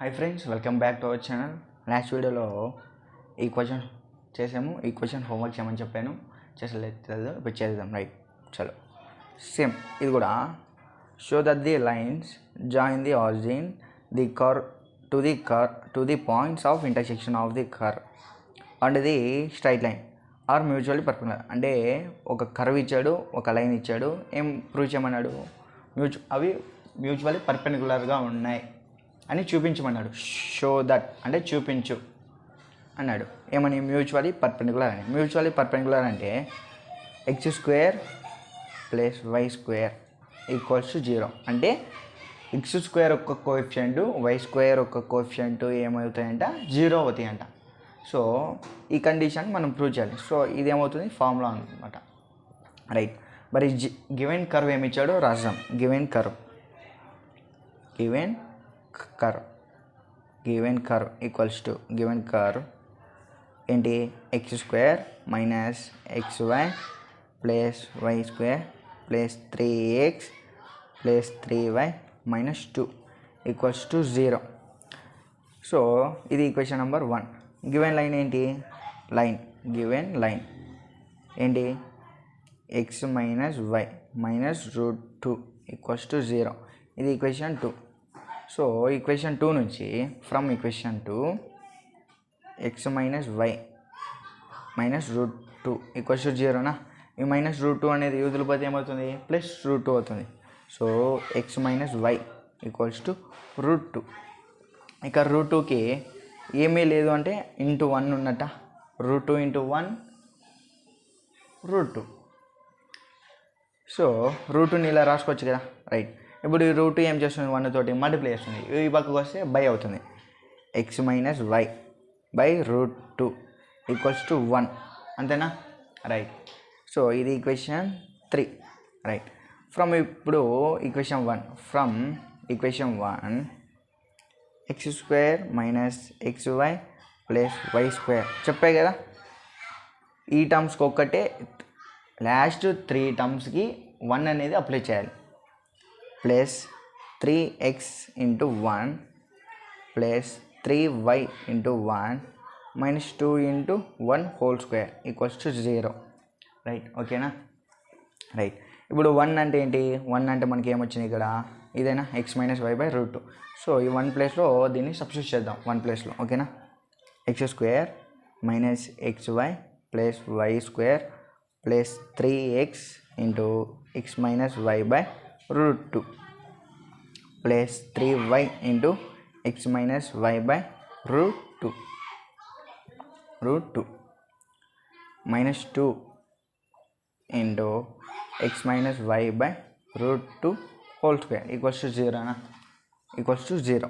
Hi friends, welcome back to our channel. Last వీడియోలో ఈ question చేసాము. ఈ క్వశ్చన్ హోంవర్క్ చేయమని చెప్పాను, చేసలేదు. ఇప్పుడు చేద్దాం. రైట్, చలో. సేమ్ ఇది కూడా. Show that the lines join the origin the curve to the points of intersection of the curve and the straight line are mutually perpendicular. అంటే ఒక కర్వ్ ఇచ్చాడు, ఒక లైన్ ఇచ్చాడు. ఏం ప్రూవ్ చేయమన్నాడు? అవి మ్యూచువల్లీ పర్పెండిక్యులర్గా ఉన్నాయి అని చూపించమన్నాడు. షో దట్ అంటే చూపించు అన్నాడు. ఏమని? మ్యూచువల్లీ పర్పెండిక్యులర్ అని. మ్యూచువల్లీ పర్పెండిక్యులర్ అంటే x² + y² = 0. అంటే x² యొక్క కోఎఫిషియంట్, y² యొక్క కోఎఫిషియంట్ ఏమవుతాయంట? 0 అవుతాయంట. సో ఈ కండిషన్ మనం ప్రూవ్ చేయాలి. సో ఇదేమవుతుంది? ఫార్ములా అనమాట. రైట్. మరి గివెన్ కర్వ్ ఏమి ఇచ్చాడో రాద్దాం. Given curve equals to given curve ఏంటి? x² - xy + y² + 3x + 3y - 2 = 0. So ఇది ఈక్వేషన్ నెంబర్ 1. గివెన్ లైన్ ఏంటి? గివెన్ లైన్ ఏంటి? x - y -√2 = 0. ఇది ఈక్వేషన్ 2. సో ఈక్వేషన్ 2 నుంచి ఫ్రమ్ ఈక్వేషన్ 2 x - y -√2 = 0నా? ఈ -√2 అనేది యూజువల్ పోతే ఏమవుతుంది? +√2 అవుతుంది. So x - y = √2. ఇక √2కి ఏమీ లేదు అంటే *1 ఉన్నట్ట. √2 × 1 √2. సో √2ని ఇలా రాసుకోవచ్చు కదా. రైట్. ఇప్పుడు ఈ √2 ఏం చేస్తుంది? 1 తోటి మల్టిప్లై చేస్తుంది. ఈ పక్కకు వస్తే బై అవుతుంది. x - y /√2 = 1. అంతేనా? రైట్. సో ఇది ఈక్వేషన్ 3. రైట్. ఇప్పుడు equation 1. From equation 1 x² - xy + y² చెప్పాయి కదా. ఈ టర్మ్స్కి ఒక్కటే, లాస్ట్ 3 టర్మ్స్కి 1 అనేది అప్లై చేయాలి. + 3x × 1 + 3y × 1 - 2 × 1 2 = 0. రైట్. ఓకేనా? రైట్. ఇప్పుడు 1 అంటే ఏంటి? 1 అంటే మనకి ఏమొచ్చింది ఇక్కడ? ఇదేనా? x - y /√2. సో ఈ 1 ప్లేస్లో దీన్ని సబ్స్టిట్యూట్ చేద్దాం. 1 ప్లేస్లో. ఓకేనా? x² - xy + y² + 3x × x - y /√2 + 3y × x - y /√2 -2 × x - y /√2 2 = 0. =0.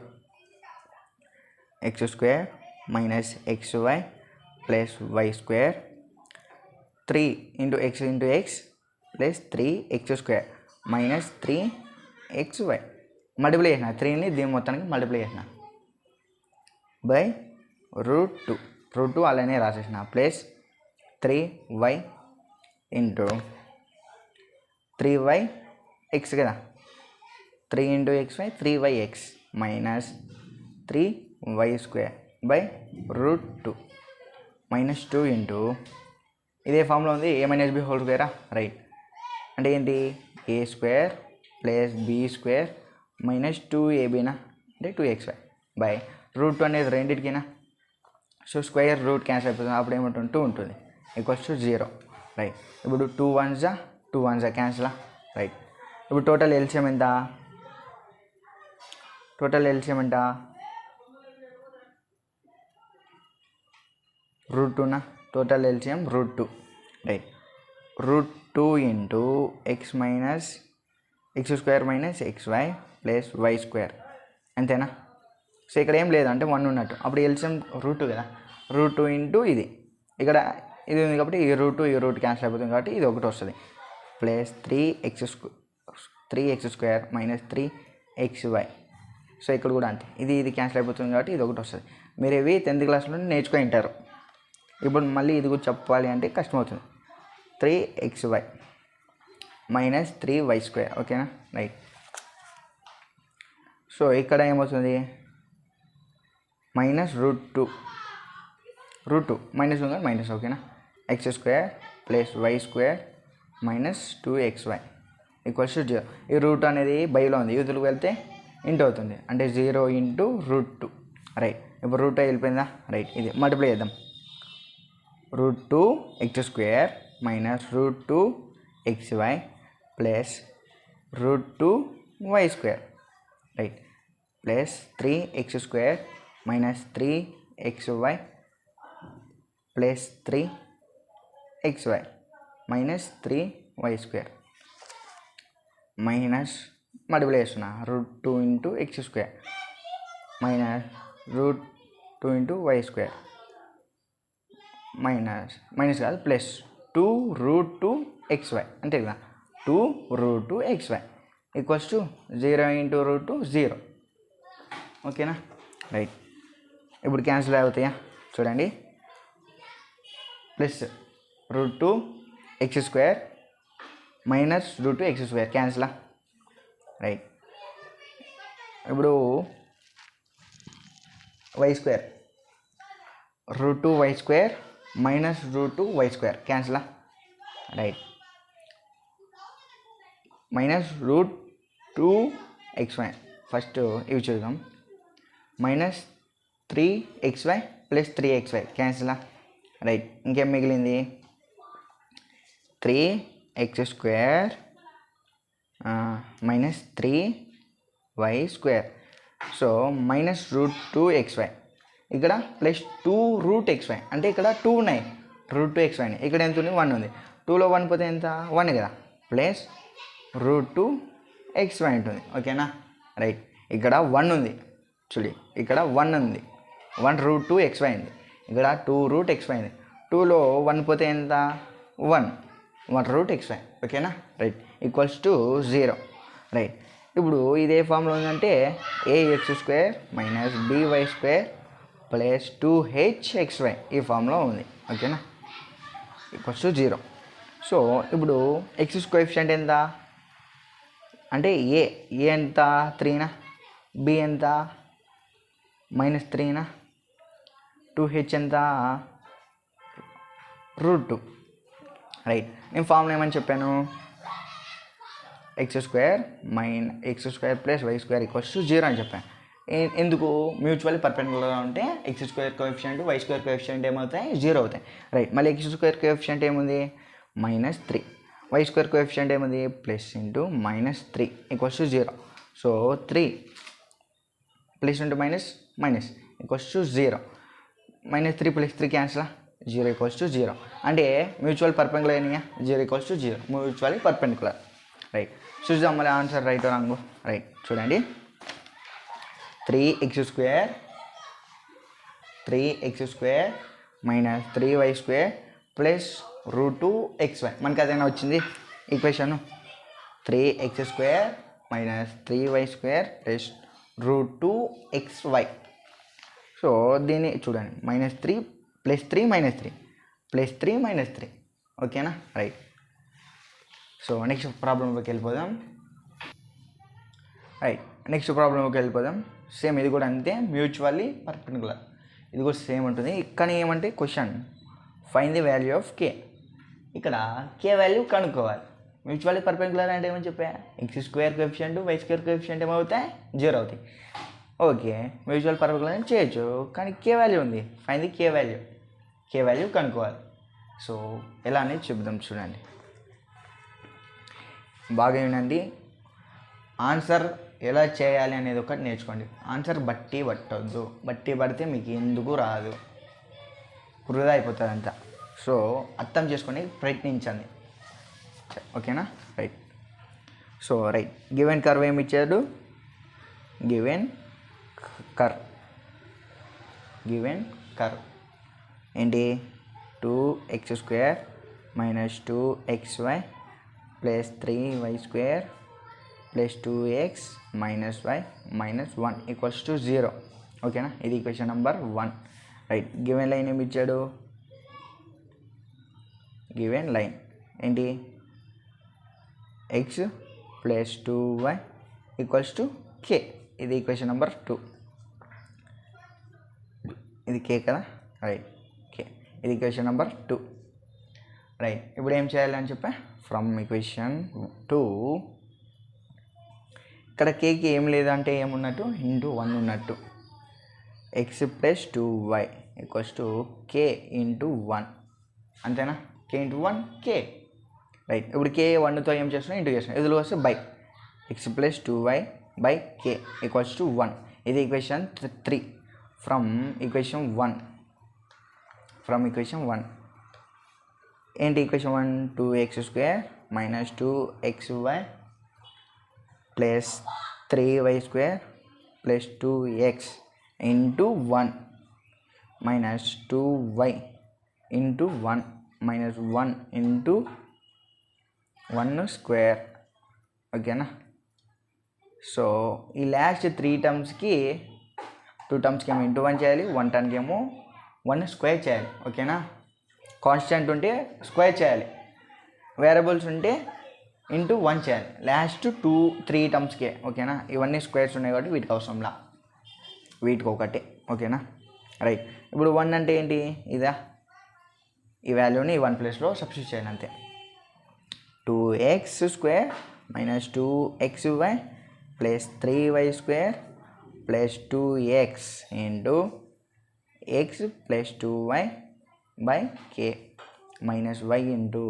x² - xy + y² 3 × x × x + 3x² - 3xy multiply చేసిన 3ని దీని మొత్తానికి మల్టిప్లై చేసిన /√2 అలానే రాసేసిన ప్లస్ 3y × 3yx కదా. 3 × xy 3yx - 3y² /√2 -2 ఇదే ఫామ్లో ఉంది. a - b ² right. అంటే ఏంటి? a² + b² - 2ab అంటే 2xy /√2 అనేది రెండింటికినా. సో స్క్వేర్ రూట్ క్యాన్సిల్ అయిపోతుంది. అప్పుడు ఏముంటుంది? 2 ఉంటుంది. = 0. రైట్. ఇప్పుడు 2 1s క్యాన్సిల్. రైట్. ఇప్పుడు టోటల్ ఎల్సిఎం ఎంత? √2నా? Total LCM √2. Right. √2 × x² - xy + y². అంతేనా? సో ఇక్కడ ఏం లేదు అంటే 1 ఉన్నట్టు. అప్పుడు ఎల్సిఎం √2 కదా. √2 × ఇది. ఇక్కడ ఇది ఉంది కాబట్టి ఈ √2 క్యాన్సిల్ అయిపోతుంది కాబట్టి ఇది ఒకటి వస్తుంది. + 3x² - 3xy. సో ఇక్కడ కూడా అంతే. ఇది క్యాన్సిల్ అయిపోతుంది కాబట్టి ఇది ఒకటి వస్తుంది. మీరు ఇవి 10th క్లాస్లో నేర్చుకొని ఉంటారు. ఇప్పుడు మళ్ళీ ఇది కూడా చెప్పాలి అంటే కష్టమవుతుంది. 3xy - 3y². ఓకేనా? రైట్. సో ఇక్కడ ఏమవుతుంది? మైనస్ రూట్ టూ మైనస్ ఉంది మైనస్ ఓకేనా X square plus Y square minus 2xy equals to 0. ఈ రూట్ అనేది బైలో ఉంది, యూతులకు వెళ్తే ఇంటూ అవుతుంది, అంటే 0 ఇంటూ రూట్ 2. రైట్, ఇప్పుడు రూట్ వెళ్ళిపోయిందా? రైట్, ఇది మల్టిప్లై చేద్దాం. Root 2x square minus root 2xy plus root 2y square. Right, plus 3x square minus 3xy plus 3xy minus 3y square minus multiply చేస్తున్నా root 2 into x square minus root 2 into y square minus కాదు plus 2 root 2xy అంతే కదా, 2 root 2xy equals to 0 into root 2 0. ఓకేనా? Right, ఇప్పుడు cancel అవుతాయా చూడండి. Plus root 2x square minus root 2x square క్యాన్సిలా. Right, ఇప్పుడు y square root 2y square minus root 2y square క్యాన్సిలా. Right, minus root 2xy first ఇవి చూద్దాం. Minus 3xy plus 3xy క్యాన్సిలా. Right, ఇంకేం మిగిలింది? 3x square minus 3y square. So minus root 2xy ఇక్కడ plus 2 route xy అంటే ఇక్కడ 2 ఉన్నాయి, route 2xy ఇక్కడ ఎంత ఉంది? 1 ఉంది. 2లో 1 పోతే ఎంత? 1 కదా, ప్లస్ రూట్ 2xy ఉంటుంది. ఓకేనా? రైట్, ఇక్కడ 1 ఉంది చూడి, ఇక్కడ 1 ఉంది, 1 రూట్ 2xy ఉంది, ఇక్కడ 2 రూట్ xy ఉంది. 2లో 1 పోతే ఎంత? 1 రూట్ xy. ఓకేనా? Right, equals to 0. రైట్, ఇప్పుడు ఇదే ఫామ్లో ఉందంటే ax square minus by square plus 2hxy ఈ ఫామ్లో ఉంది. ఓకేనా? Equals to 0. సో ఇప్పుడు ఎక్స్ కోఎఫిషియంట్ ఎంత అంటే ఏ ఎంత? 3నా, బి ఎంత? మైనస్ 3నా, 2h ఎంత? రూట్ 2. రైట్, నేను ఫార్ములా ఏమని చెప్పాను? X square plus Y square equals to 0 అని చెప్పాను. ఎందుకు? మ్యూచువల్లీ పర్పెండిక్యులర్గా ఉంటే X square coefficient why square coefficient ఏమవుతాయి? 0 అవుతాయి. రైట్, మళ్ళీ ఎక్స్ స్క్వేర్ కోఎఫిషియంట్ ఏముంది? మైనస్ 3. వై స్క్వేర్ కోఎఫిషియంట్ ఏముంది? Plus into minus 3 equals to 0. So 3 plus into minus equals to 0. Minus 3 plus 3 cancel, 0 equals to 0. అంటే mutual perpendicular అయినాయా? 0 equals to 0, mutually perpendicular. Right, చూద్దాం మళ్ళీ answer right wrong. Right, చూడండి. 3x square minus 3y square plus root 2xy మనకి అదైనా వచ్చింది equation. 3x square minus 3y square plus root 2xy. So దీన్ని చూడండి, minus 3 plus 3 minus 3 plus 3 minus 3. ఓకేనా? Right, so next ప్రాబ్లంలోకి వెళ్ళిపోదాం. రైట్, నెక్స్ట్ ప్రాబ్లంలోకి వెళ్ళిపోదాం. Same ఇది కూడా అంతే, మ్యూచువల్లీ పర్పెండిక్యులర్. ఇది కూడా సేమ్ ఉంటుంది. కానీ ఏమంటే question find the value of K. ఇక్కడ కే వాల్యూ కనుక్కోవాలి. మ్యూచువల్లీ పర్పెండిక్యులర్ అంటే ఏమని చెప్పా? X square coefficient why square coefficient ఏమవుతాయి? 0 అవుతాయి. ఓకే, మ్యూచువల్ పర్పెండిక్యులర్ అని చేయొచ్చు, కానీ కే వాల్యూ ఉంది. ఫైండ్ ది కే వాల్యూ కనుక్కోవాలి. సో ఎలా అనేది చెప్దాం చూడండి, బాగా వినండి. ఆన్సర్ ఎలా చేయాలి అనేది ఒకటి నేర్చుకోండి. ఆన్సర్ బట్టి పట్టొద్దు, బట్టి పడితే మీకు ఎందుకు రాదు, వృధా అయిపోతుంది అంతా. సో అర్థం చేసుకొని ప్రయత్నించండి. ఓకేనా? Right, so right, given curve ఏమి ఇచ్చాడు? గివెన్ కర్వ్ ఏంటి? 2x square minus 2xy plus 3y square plus 2x minus y minus 1 equals to 0. ఓకేనా? ఇది equation number 1. Right, given line ఏమి ఇచ్చాడు? గివెన్ లైన్ ఏంటి? x plus 2y equals to k. ఇది equation number 2. ఇది కే కదా, right. కే, ఇది ఈక్వేషన్ నెంబర్ 2, రైట్. ఇప్పుడు ఏం చేయాలి అని చెప్పా, ఫ్రమ్ ఈక్వేషన్ 2 ఇక్కడ కేకి ఏం లేదంటే ఏమున్నట్టు, ఇంటూ 1 ఉన్నట్టు. X plus 2y equals to K into 1, అంతేనా. కే ఇంటూ 1 కే, రైట్. ఇప్పుడు కే 1తో ఏం చేస్తున్నాం, ఇంటూ చేస్తున్నాం. ఇదిలో వస్తే by X plus 2y by k equals to 1. ఇది ఈక్వేషన్ 3 ఫ్రమ్ ఈక్వేషన్ 1. ఏంటి equation 1, 2x² minus 2xy plus 3y² plus 2x into 1 minus 2y into 1 minus 1 into 1², ఓకేనా. సో ఈ లాస్ట్ 3 టర్మ్స్కి 2 టర్మ్స్కి ఏమో ఇంటూ 1 చేయాలి, 1 టర్మ్కి ఏమో 1² చేయాలి, ఓకేనా. కాన్స్టెంట్ ఉంటే స్క్వేర్ చేయాలి, వేరియబుల్స్ ఉంటే ఇంటూ 1 చేయాలి. లాస్ట్ 2-3 టర్మ్స్కే, ఓకేనా. ఇవన్నీ స్క్వేర్స్ ఉన్నాయి కాబట్టి వీటికి అవసరంలా, వీటికి ఒకటే, ఓకేనా, రైట్. ఇప్పుడు 1 అంటే ఏంటి, ఇదా, ఈ వాల్యూని 1 ప్లేస్లో సబ్స్టిట్యూట్ చేయాలి అంతే. 2x² minus 2xy plus 3y² plus 2x into x plus 2y by k minus y into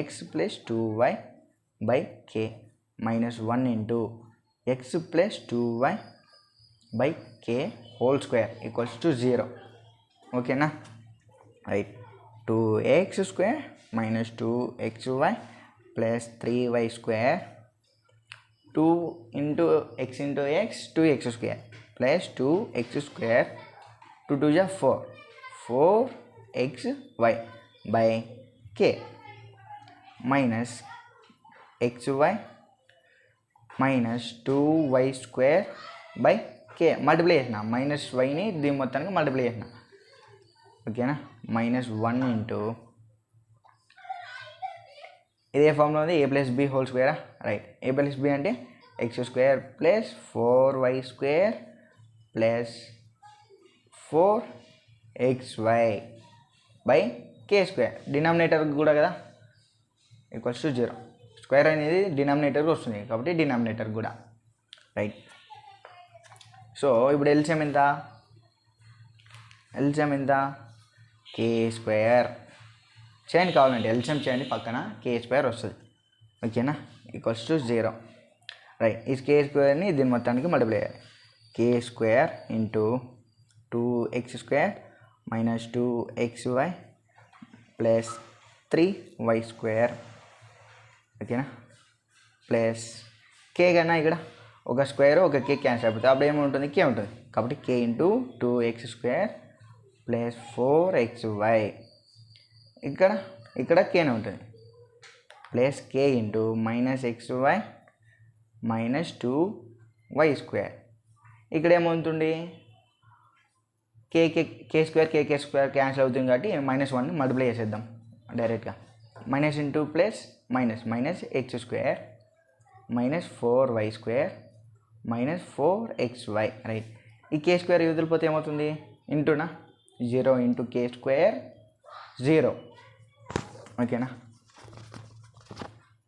x plus 2y by k minus 1 into x plus 2y by k whole square equals to 0, ఓకేనా, right. 2x² minus 2xy plus 3y² 2 into x into x 2x² plus 2x² 2 2 జా 4 4xy by k minus xy minus 2y² by k multiply చేసిన, minus వైని దీని మొత్తానికి multiply చేసిన, ఓకేనా. Minus 1 into ఇదే ఫామ్లో ఉంది, a ప్లస్ బి హోల్ స్క్వేరా, రైట్. a ప్లస్ బి అంటే x² plus 4y² plus 4xy by k², denominator కూడా కదా, ఈక్వల్స్ టు 0. స్క్వేర్ అనేది డినామినేటర్కి వస్తుంది కాబట్టి డినామినేటర్ కూడా, రైట్. సో ఇప్పుడు ఎల్సిఎం ఎంత, k² చేయండి, కావాలంటే ఎల్సిఎం చేయండి, పక్కన k² వస్తుంది, ఓకేనా, ఈక్వల్స్ టు 0, రైట్. ఈ k²ని దీని మొత్తానికి మల్టిప్లై చేయాలి. k² into 2x² minus 2xy plus 3y², ఓకేనా, ప్లస్ k కన్నా ఇక్కడ ఒక స్క్వేర్ ఒక k క్యాన్సిల్ అయిపోతుంది, అప్పుడు ఏముంటుంది, k ఉంటుంది కాబట్టి k into 2x² plus 4xy, ఇక్కడ kనే ఉంటుంది, plus k into minus xy minus 2y². ఇక్కడ ఏమవుతుంది, k² క్యాన్సిల్ అవుతుంది కాబట్టి -1 మల్టిప్లై చేసేద్దాం డైరెక్ట్గా. Minus into plus minus x² minus 4y² minus 4xy, right. ఈ k² వదిలిపోతే ఏమవుతుంది, ఇంటూనా 0 ఇంటూ k² 0, ఓకేనా.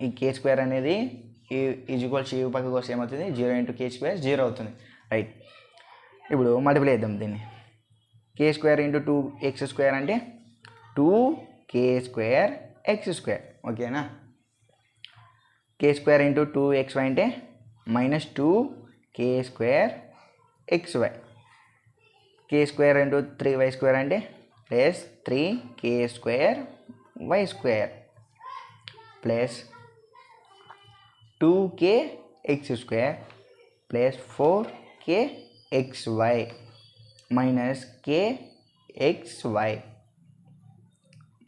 ఈ k² అనేది ఈక్వల్స్ ఈ పక్కకు వస్తే ఏమవుతుంది, 0 ఇంటూ k² 0 అవుతుంది, రైట్. ఇప్పుడు మల్టిప్లై చేద్దాం దీన్ని. k² ఇంటూ 2x² అంటే 2k²x², ఓకేనా. k² ఇంటూ 2xy అంటే minus 2k²xy. k² into 3y² అంటే plus 3k²y² plus 2kx² plus 4kxy minus kxy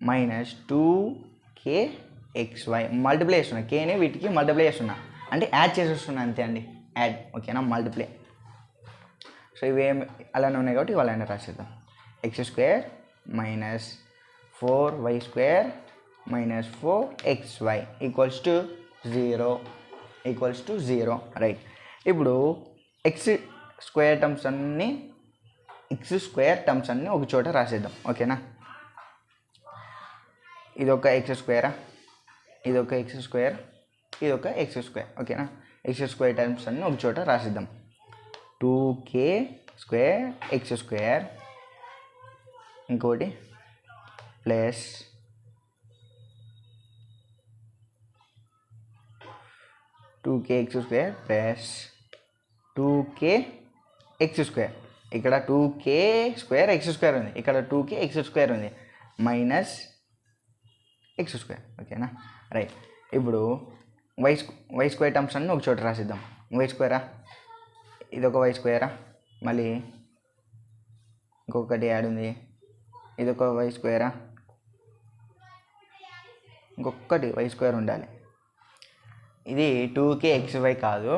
minus 2kxy multiply చేస్తున్నా, కేని వీటికి మల్టిప్లై చేస్తున్నా అంటే యాడ్ చేసేస్తున్నా అంతే అండి, యాడ్, ఓకేనా, మల్టిప్లై. సో ఇవేమి అలానే ఉన్నాయి కాబట్టి వాళ్ళని రాసేద్దాం. x² minus 4y² minus 4xy equals to 0, right. ఇప్పుడు x² టర్మ్స్ అన్నీ ఎక్స్ స్క్వేర్ టర్మ్స్ అన్నీ ఒక చోట రాసేద్దాం. ఓకేనా, ఇదొక ఎక్స్ స్క్వేరా, ఇదొక ఎక్స్ స్క్వేర్, ఇదొక ఎక్స్ స్క్వేర్. ఓకేనా, ఎక్స్ స్క్వేర్ టర్మ్స్ అన్నీ ఒక చోట రాసిద్దాం. 2k స్క్వేర్ ఎక్స్ స్క్వేర్, ఇంకోటి plus 2k X square plus 2k X square. ఇక్కడ 2k స్క్వేర్ ఎక్స్ స్క్వేర్ ఉంది, ఇక్కడ 2k ఎక్స్ స్క్వేర్ ఉంది, మైనస్ ఎక్స్ స్క్వేర్. ఓకేనా, రైట్. ఇప్పుడు వై స్క్వేర్ టర్మ్స్ అన్నీ ఒక చోట రాసిద్దాం. వై స్క్వేరా, ఇదొక వై స్క్వేరా, మళ్ళీ ఇంకొకటి యాడ్ ఉంది, ఇదొక వై స్క్వేరా, ఇంకొకటి వై స్క్వేర్ ఉండాలి. ఇది 2k xy కాదు,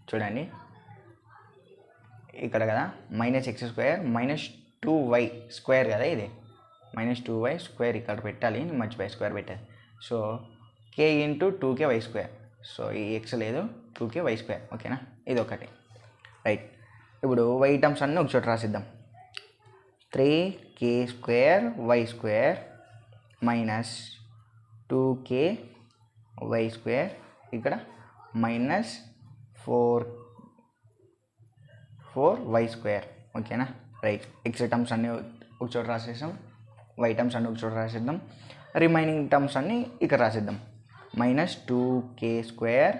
చూడండి ఇక్కడ కదా minus X square minus 2y square కదా, ఇది మైనస్ 2y స్క్వేర్ ఇక్కడ పెట్టాలి, మర్చిపోయి స్క్వేర్ పెట్టాలి. So k into 2k Y square. So ఈ ఎక్స్ లేదు, 2k వై స్క్వేర్. ఓకేనా, ఇది ఒకటి, రైట్. ఇప్పుడు వై టర్మ్స్ అన్నీ ఒక చోట రాసిద్దాం. 3k square Y square minus 2k Y square, ఇక్కడ మైనస్ 4y స్క్వేర్. ఓకేనా, రైట్. ఎక్స్ టర్మ్స్ అన్నీ ఒక చోట రాసేసాం, వై టర్మ్స్ అన్నీ ఒక చోట రాసేద్దాం, రిమైనింగ్ టర్మ్స్ అన్నీ ఇక్కడ రాసేద్దాం. Minus 2k square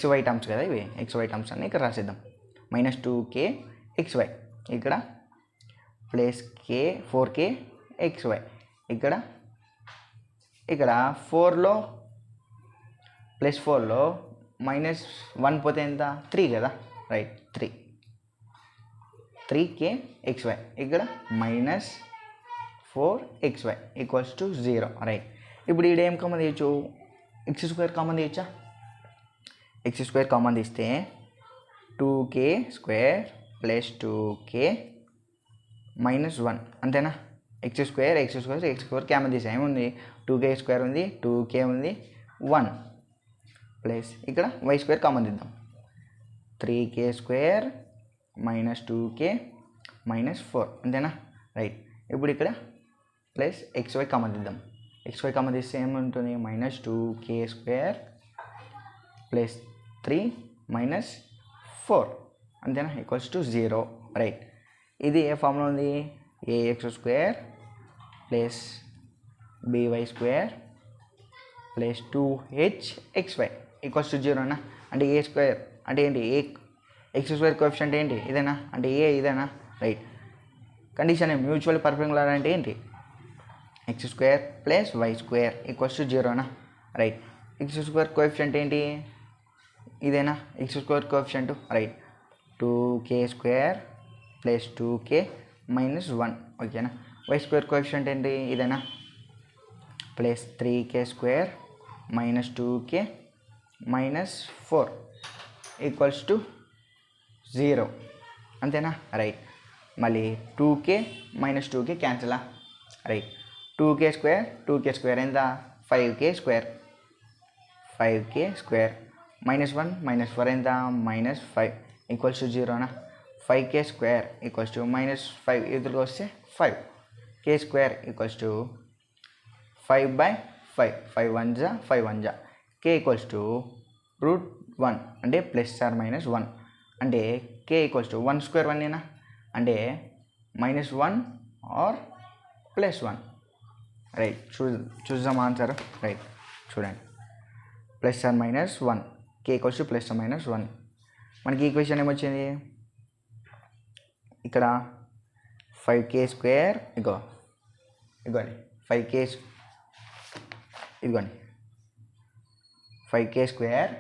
xy terms కదా ఇవి, xy టర్మ్స్ అన్నీ ఇక్కడ రాసేద్దాం. మైనస్ 2k xy, ఇక్కడ ప్లస్ 4k xy, ఇక్కడ 4లో ప్లస్ 4లో మైనస్ 1 పోతే ఎంత, 3 కదా, రైట్. 3k xy, ఇక్కడ minus 4xy equals to 0, right. ఇప్పుడు ఇక్కడ ఏం కామన్ తీయచ్చు, ఎక్స్ స్క్వేర్ కామన్ తీయచ్చా. ఎక్స్ స్క్వేర్ కామన్ తీస్తే 2k square plus 2k minus 1 అంతేనా. ఎక్స్ స్క్వేర్ కామన్ తీసా, ఏముంది 2k స్క్వేర్ ఉంది, 2k ఉంది, 1 ప్లస్ ఇక్కడ వై స్క్వేర్ కామన్ తీద్దాం. 3k square minus 2k minus 4 అంతేనా, రైట్. ఇప్పుడు ఇక్కడ ప్లస్ xy కామన్ తీద్దాం. xy కామన్ తీస్తే ఏముంటుంది, minus 2k square plus 3 minus 4 అంతేనా, ఈక్వల్స్ టు 0, రైట్. ఇది ఏ ఫామ్లో ఉంది, ax square plus by square plus 2hxy equals to 0 అన్న. అంటే ఏ స్క్వేర్ అంటే ఏంటి, ఎక్స్ స్క్వేర్ కోఎఫిషియంట్ ఏంటి, ఇదేనా, అంటే ఏ ఇదేనా, రైట్. కండిషన్ మ్యూచువల్ పర్పెండిక్యులర్ అంటే ఏంటి, X square plus Y square equals to 0 అన్న, రైట్. ఎక్స్ స్క్వేర్ కోఎఫిషియంట్ ఏంటి, ఇదేనా X square coefficient, right. 2k square plus 2k minus 1. ఓకేనా, వై స్క్వేర్ కోఎఫిషియంట్ ఏంటి, ఇదేనా plus 3k square minus 2k minus 4 equals to 0 అంతేనా, right. మళ్ళీ 2k minus 2k క్యాన్సిలా, right. 2k square ఎంత, 5k square minus 1 minus 4 ఎంత, minus 5 equals to 0 అనా. 5k square equals to minus 5 ఎదురుగా వస్తే 5, k స్క్వేర్ ఈక్వల్స్ టు 5/5, 5 1 జా, k equals to √1 అంటే plus or minus 1, అంటే k ఈక్వల్స్ టు 1 స్క్వేర్ 1 ఏనా, అంటే -1 ఆర్ +1, రైట్. చూద్దాం ఆన్సర్, రైట్. చూడండి plus or minus 1, k equals to plus or minus 1. మనకి ఈక్వేషన్ ఏమొచ్చింది, ఇక్కడ 5k స్క్వేర్ ఇదిగోండి 5k square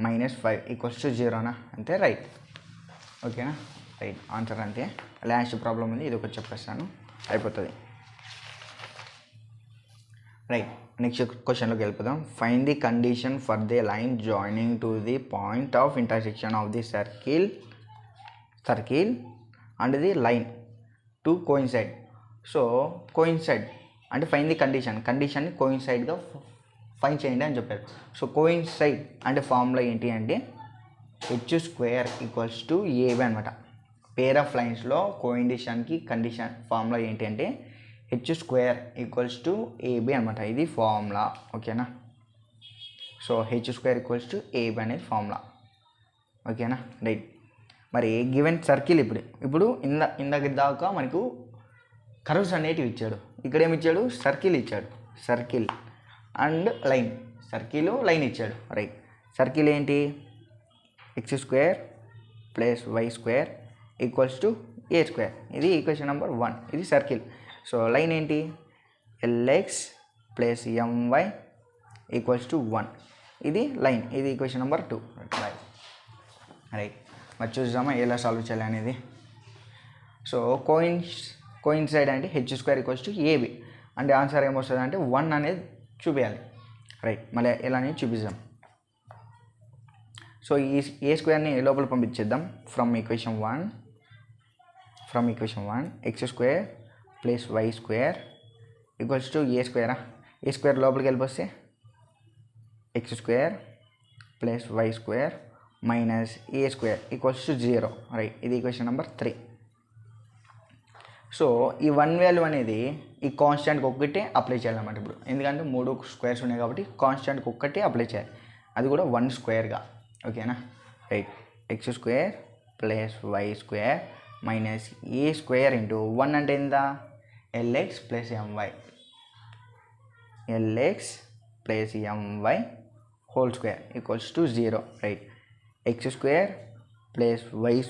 minus 5 equals to 0 అనా, అంతే, రైట్. ఓకేనా, రైట్. ఆన్సర్ అంతే. లాస్ట్ ప్రాబ్లం ఉంది, ఇది ఒకటి చెప్పేస్తాను, అయిపోతుంది, రైట్. నెక్స్ట్ క్వశ్చన్లోకి వెళ్ళిపోదాం. Find the condition for the line joining to the point of intersection of the circle and the line to coincide. So coincide అంటే ఫైండ్ ది కండిషన్ని కోయిన్సైడ్గా ఫైండ్ చేయండి అని చెప్పారు. సో కోయిన్సైడ్ అంటే ఫార్ములా ఏంటి అంటే h² ఈక్వల్స్ టు AB అనమాట. Pair of లైన్స్లో కోఇండిషన్కి condition formula ఏంటి అంటే h² = AB అనమాట. ఇది ఫార్ములా, ఓకేనా. సో h² = AB అనేది ఫార్ములా, ఓకేనా. రైట్. మరి గివెన్ సర్కిల్ ఇప్పుడు ఇందాక దాకా మనకు కర్వ్స్ అనేటివి ఇచ్చాడు. ఇక్కడ ఏమి ఇచ్చాడు? సర్కిల్ ఇచ్చాడు. Circle and line, circle line ఇచ్చాడు. రైట్. సర్కిల్ ఏంటి? x² + y² = a². ఇది ఈక్వేషన్ నెంబర్ 1. ఇది సర్కిల్. సో లైన్ ఏంటి? lx + my = 1. ఇది లైన్. ఇది ఈక్వేషన్ నెంబర్ 2. రైట్. మరి చూద్దామా ఎలా సాల్వ్ చేయాలి అనేది. సో కోయిన్సైడ్ అంటే h² = AB అంటే ఆన్సర్ ఏమొస్తుంది అంటే 1 అనేది చూపించాలి. రైట్. మళ్ళీ ఎలా అనేది చూపిద్దాం. సో ఈ a² లోపల పంపించేద్దాం. From equation 1 x² + y² = a². లోపలికి వెళ్ళిపోతే x² + y² - a² = 0. రైట్. ఇది ఈక్వేషన్ నెంబర్ 3. సో ఈ 1 వాల్యూ అనేది ఈ కాన్స్టెంట్కి ఒక్కటే అప్లై చేయాలన్నమాట. ఇప్పుడు ఎందుకంటే 3 స్క్వేర్స్ ఉన్నాయి కాబట్టి కాన్స్టెంట్కి ఒక్కటే అప్లై చేయాలి, అది కూడా 1 స్క్వేర్గా, ఓకేనా. రైట్. x² + y² - a² × 1 అంటే ఎంత? lx + my. lx + my whole square = 0. Right. x² + y² -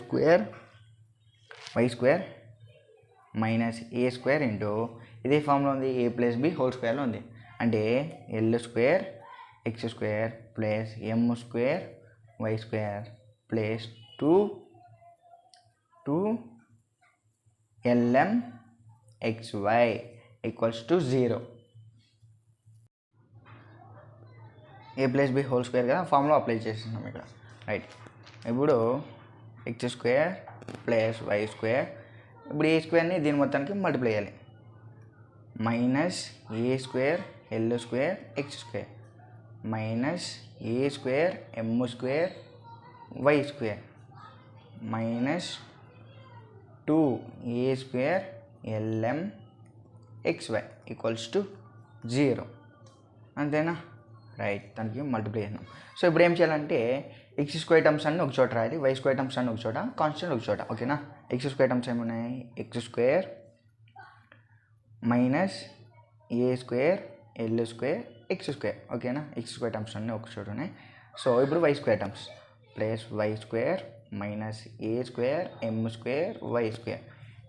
a² ఇదే ఫామ్లో ఉంది, a + b హోల్ స్క్వేర్లో ఉంది. అంటే l² x² + m² y² + 2lm xy = 0. a + b whole square కదా, ఫామ్లో అప్లై చేస్తున్నాం ఇక్కడ. రైట్. ఇప్పుడు x² + y², ఇప్పుడు a²ని దీని మొత్తానికి మల్టిప్లై చేయాలి. -a² l² x² -a² m² y² -2a² lm xy = 0. అంతేనా. రైట్. దానికి మల్టిప్లై చేద్దాం. సో ఇప్పుడు ఏం చేయాలంటే x² టర్మ్స్ అన్నీ ఒక చోట రాయాలి, y² టర్మ్స్ అన్నీ ఒక చోట, కాన్స్టెంట్ ఒక చోట, ఓకేనా. x² టర్మ్స్ ఏమున్నాయి? x² - a² l² x², ఓకేనా. x² టర్మ్స్ అన్నీ ఒక చోట ఉన్నాయి. సో ఇప్పుడు y² terms +y² - a² m² y².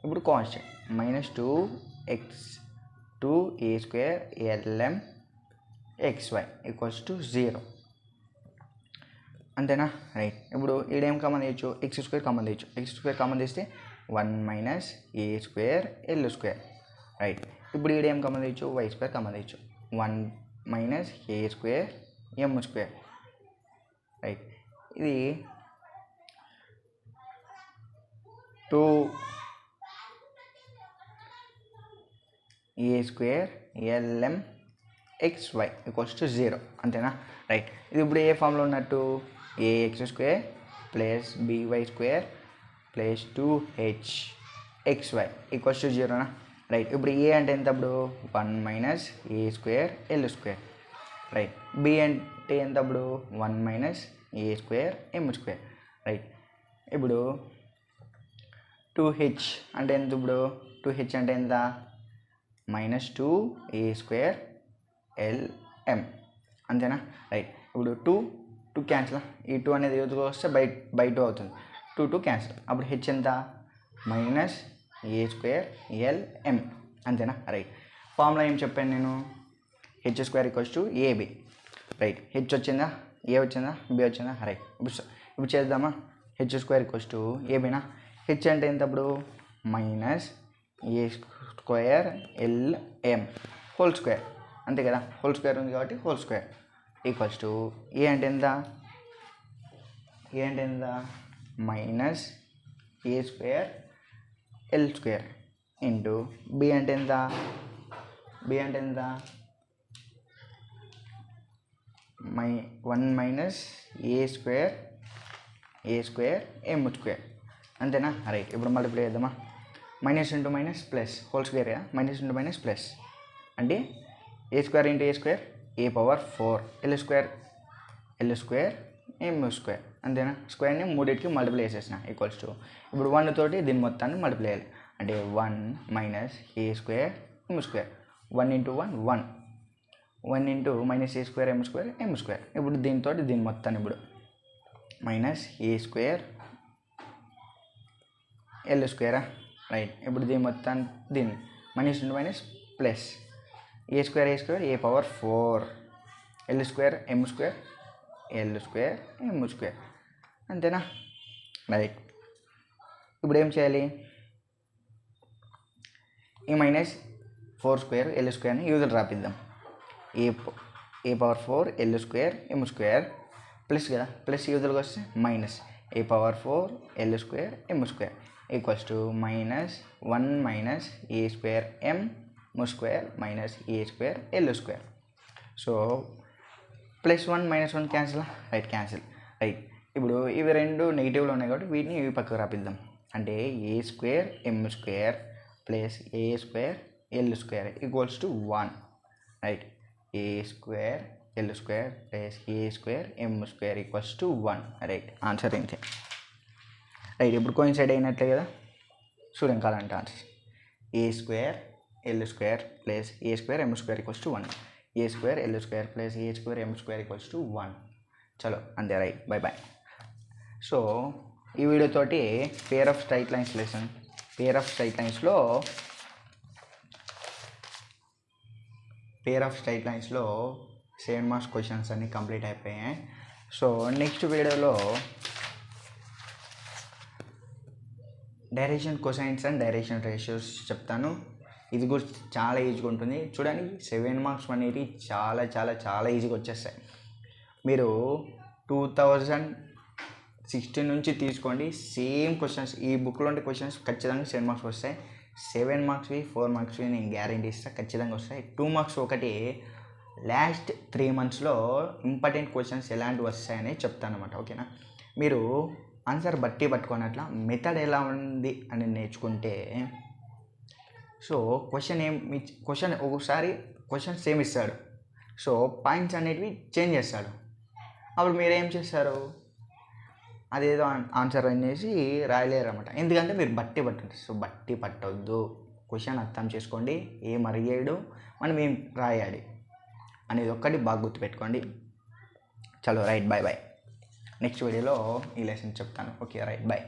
ఇప్పుడు కాన్స్టెంట్ -2a² lm xy = 0. అంతేనా. రైట్. ఇప్పుడు ఈడేం కామన్ తీయచ్చు? x² కామన్ తీయచ్చు. x² కామన్ తీస్తే 1 - a² l². రైట్. ఇప్పుడు ఈడేం కామన్ తీయచ్చు? y² కామన్ తీయచ్చు. 1 - a² m². రైట్. ఇది 2a² lm xy = 0. అంతేనా. రైట్. ఇది ఇప్పుడు ఏ ఫామ్లో ఉన్నట్టు? ax² + by² + 2hxy = 0నా. రైట్. ఇప్పుడు a అంటే ఎంత? అప్పుడు 1 - a² l². రైట్. b అంటే ఎంత? అప్పుడు 1 - a² m². రైట్. ఇప్పుడు 2h అంటే ఎంత? ఇప్పుడు 2h అంటే ఎంత? -2a² lm. అంతేనా. రైట్. ఇప్పుడు 2 క్యాన్సిల్. ఈ 2 అనేది ఎదుగు వస్తే బై 2 అవుతుంది. 2 క్యాన్సిల్. అప్పుడు h ఎంత? -a² lm. అంతేనా. రైట్. ఫార్ములా ఏం చెప్పాను నేను? h² = ab. రైట్. h వచ్చిందా? a వచ్చిందా? b వచ్చిందా? రైట్. ఇప్పుడు చేద్దామా? h² = abనా. h అంటే ఎంత? అప్పుడు -a² lm హోల్ స్క్వేర్, అంతే కదా. హోల్ స్క్వేర్ ఉంది కాబట్టి హోల్ స్క్వేర్ = a అంటే ఎంత? a అంటే ఎంత? -a² l² ఇంటూ b అంటే ఎంత? b అంటే ఎంత? 1 - a² m². అంతేనా? రైట్. ఇప్పుడు మల్టిప్లై చేద్దామా? Minus into minus plus whole square కదా, మైనస్ ఇంటూ మైనస్ ప్లస్ అంటే A square into A square A power 4 L square M square అంతేనా? స్క్వేర్ని మూడింటికి మల్టిప్లై చేసేసిన ఈక్వల్స్ టు ఇప్పుడు 1 తోటి దీని మొత్తాన్ని మల్టిప్లై చేయాలి అంటే 1 మైనస్ ఏ square M square 1 into 1 into minus ఏ స్క్వేర్ ఎం స్క్వేర్ ఇప్పుడు దీంతో దీని మొత్తాన్ని ఇప్పుడు మైనస్ ఏ స్క్వేర్ ఎల్ స్క్వేరా? రైట్. ఇప్పుడు దీని మొత్తాన్ని దీన్ని minus into minus plus A square A power 4 L square M square అంతేనా? రైట్. ఇప్పుడు ఏం చేయాలి? ఈ మైనస్ 4 స్క్వేర్ ఎల్ స్క్వేర్ని యూజర్ రాపిద్దాం. ఏ power 4 L square M square plus కదా, ప్లస్ యూజర్కి వస్తే minus A power 4 L square M square equals to minus 1 minus A square M square minus A square L square. So plus 1 minus 1 cancel. Right, cancel. Right. ఇప్పుడు ఇవి రెండు నెగిటివ్లో ఉన్నాయి కాబట్టి వీటిని ఇవి పక్కకు రాపిద్దాం. అంటే A square M square plus A square L square equals to 1. Right. A square L square plus A square M square equals to 1. Right. Answer ఏంటి? రైట్. ఇప్పుడు కోయిన్సైడ్ అయినట్లే కదా, చూడండి కావాలంటే answer A square L square plus A square M square equals to 1. A square L square plus A square M square equals to 1. చలో అంతే. Right. Bye bye. So ఈ వీడియోతోటి pair of straight lines lesson, pair of straight లైన్స్లో 7 marks questions అన్నీ complete అయిపోయాయి. So next వీడియోలో direction cosines and direction ratios చెప్తాను. ఇది కూడా చాలా ఈజీగా ఉంటుంది. చూడండి 7 మార్క్స్ అనేది చాలా చాలా చాలా ఈజీగా వచ్చేస్తాయి. మీరు 2016 నుంచి తీసుకోండి, సేమ్ క్వశ్చన్స్ ఈ బుక్లో ఉండే క్వశ్చన్స్ ఖచ్చితంగా 7 మార్క్స్ వస్తాయి. 7 మార్క్స్వి 4 మార్క్స్వి నేను గ్యారంటీ ఇస్తాను, ఖచ్చితంగా వస్తాయి. 2 మార్క్స్ ఒకటి లాస్ట్ 3 మంత్స్లో ఇంపార్టెంట్ క్వశ్చన్స్ ఎలాంటివి వస్తాయని చెప్తాను అనమాట. ఓకేనా? మీరు ఆన్సర్ బట్టి పట్టుకున్నట్ల మెథడ్ ఎలా ఉంది అని నేర్చుకుంటే, సో క్వశ్చన్ ఒక్కొక్కసారి క్వశ్చన్ సేమ్ ఇస్తాడు, సో పాయింట్స్ అనేటివి చేంజ్ చేస్తాడు. అప్పుడు మీరు ఏం చేస్తారు? అదేదో ఆన్సర్ అనేసి రాయలేరు అనమాట. ఎందుకంటే మీరు బట్టి పట్టండి. సో బట్టి పట్టవద్దు, క్వశ్చన్ అర్థం చేసుకోండి, ఏం అడిగాడు మనం ఏం రాయాలి అనేది ఒక్కటి బాగా గుర్తుపెట్టుకోండి. చలో రైట్. Bye bye. నెక్స్ట్ వీడియోలో ఈ లెసన్ చెప్తాను. Okay right. బాయ్.